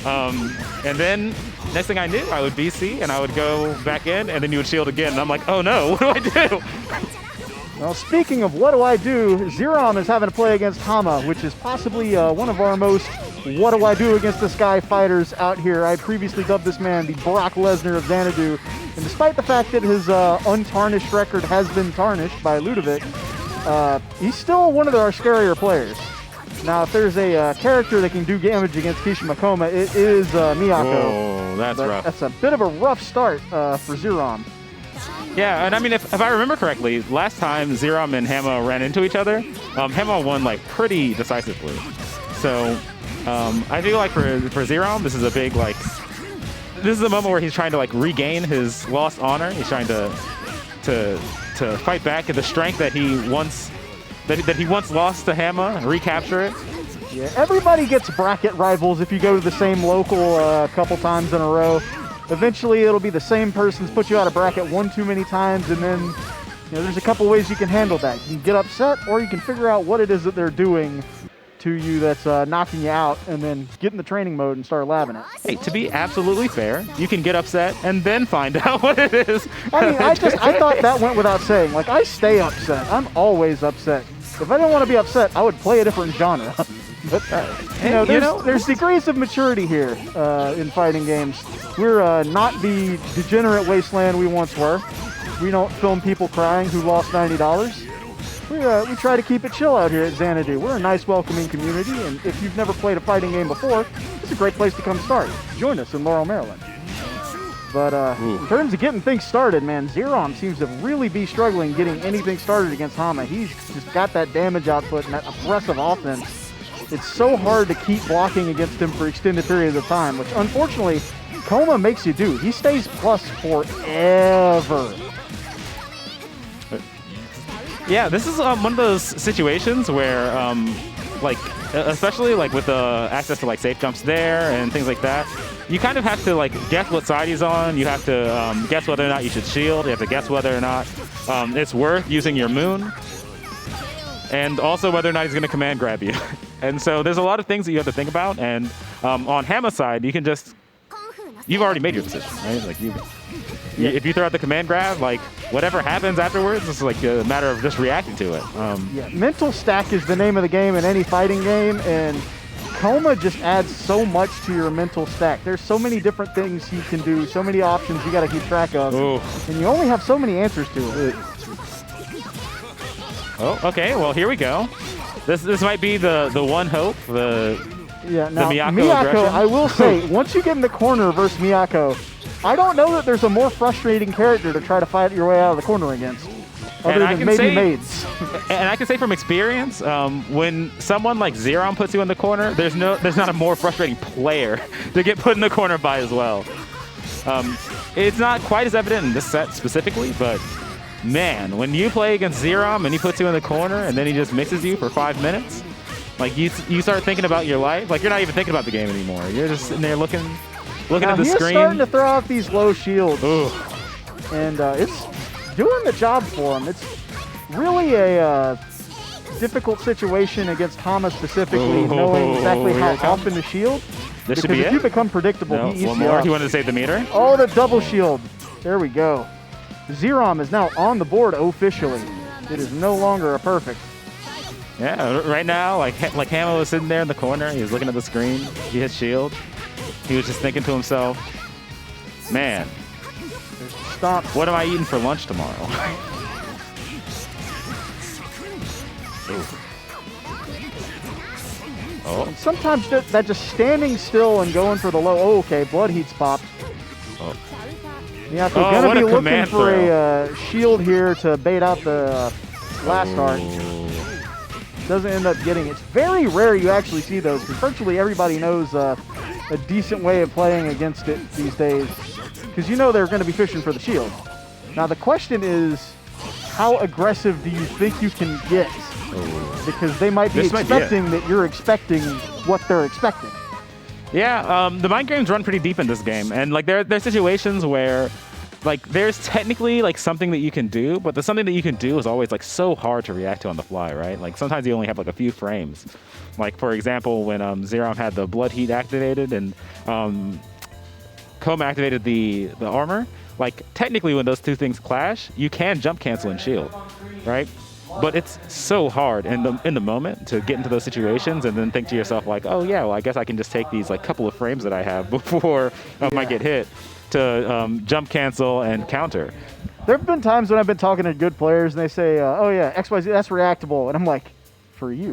And then next thing I knew, I would BC and I would go back in, and then you would shield again. And I'm like, oh no, what do I do? Well, speaking of what do I do, Xerom is having to play against Hamma, which is possibly one of our most what do I do against this guy fighters out here. I previously dubbed this man the Brock Lesnar of Xanadu. And despite the fact that his untarnished record has been tarnished by Ludovic, he's still one of our scarier players. Now, if there's a character that can do damage against Kouma, it is Miyako. Oh, that's rough. That's a bit of a rough start for Xerom. Yeah, and I mean, if I remember correctly, last time Xerom and Hamma ran into each other, Hamma won like pretty decisively. So I feel like for Xerom, this is a big like, this is a moment where he's trying to like regain his lost honor. He's trying to fight back at the strength that he once lost to Hamma and recapture it. Yeah, everybody gets bracket rivals if you go to the same local a couple times in a row. Eventually, it'll be the same person's put you out of bracket one too many times, and then there's a couple ways you can handle that. You can get upset, or you can figure out what it is that they're doing to you that's knocking you out, and then get in the training mode and start labbing it. Hey, to be absolutely fair, you can get upset and then find out what it is. I mean, I thought that went without saying. Like, I stay upset. I'm always upset. If I didn't want to be upset, I would play a different genre. But, there's degrees of maturity here in fighting games. We're not the degenerate wasteland we once were. We don't film people crying who lost $90. We try to keep it chill out here at Xanadu. We're a nice, welcoming community, and if you've never played a fighting game before, it's a great place to come start. Join us in Laurel, Maryland. But in terms of getting things started, man, Xerom seems to really be struggling getting anything started against Hamma. He's just got that damage output and that aggressive offense. It's so hard to keep blocking against him for extended periods of time, which unfortunately Kouma makes you do. He stays plus forever. Yeah, this is one of those situations where, like, especially like with the access to like safe jumps there and things like that, you kind of have to like guess what side he's on. You have to guess whether or not you should shield. You have to guess whether or not it's worth using your moon, and also whether or not he's going to command grab you. And so there's a lot of things that you have to think about. And on Hamma's side, you can just, you've already made your decision, right? Like if you throw out the command grab, like whatever happens afterwards, it's like a matter of just reacting to it. Yeah, mental stack is the name of the game in any fighting game, and Kouma just adds so much to your mental stack. There's so many different things you can do, so many options you got to keep track of, and you only have so many answers to it. Oh, okay. Well, here we go. This might be the one hope. The Miyako, I will say, once you get in the corner versus Miyako, I don't know that there's a more frustrating character to try to fight your way out of the corner against, other than maybe Maids. And I can say from experience, when someone like Xerom puts you in the corner, there's not a more frustrating player to get put in the corner by as well. It's not quite as evident in this set specifically, but man, when you play against Xerom and he puts you in the corner and then he just mixes you for 5 minutes, like you start thinking about your life. Like you're not even thinking about the game anymore. You're just sitting there looking at the screen. He's starting to throw out these low shields. Ooh. And it's doing the job for him. It's really a difficult situation against Hamma specifically, knowing exactly how often to shield. This should be if it. you become predictable, he eats one you more. up. You wanted to save the meter? Oh, the double shield. There we go. Xerom is now on the board officially. It is no longer a perfect. Yeah, right now, like Hamma was sitting there in the corner. He was looking at the screen. He hit shield. He was just thinking to himself, man, stop. What am I eating for lunch tomorrow? Oh. And sometimes that just standing still and going for the low. Oh, okay, blood heat's popped. Oh. Miyako gonna be looking for a shield here to bait out the blast art. Doesn't end up getting it. It's very rare you actually see those, because virtually everybody knows a decent way of playing against it these days, because you know they're going to be fishing for the shield. Now the question is, how aggressive do you think you can get? Because they might be expecting that you're expecting what they're expecting. Yeah, the mind games run pretty deep in this game, and like there are situations where like there's technically like something that you can do, but the something that you can do is always like so hard to react to on the fly, right? Like sometimes you only have like a few frames. Like for example, when Xerom had the blood heat activated and Kouma activated the armor, like technically when those two things clash, you can jump cancel and shield, right? But it's so hard in the moment to get into those situations and then think to yourself like, oh yeah, well I guess I can just take these like couple of frames that I have before I might get hit to jump cancel and counter. There have been times when I've been talking to good players and they say, oh yeah, XYZ, that's reactable. And I'm like, for you.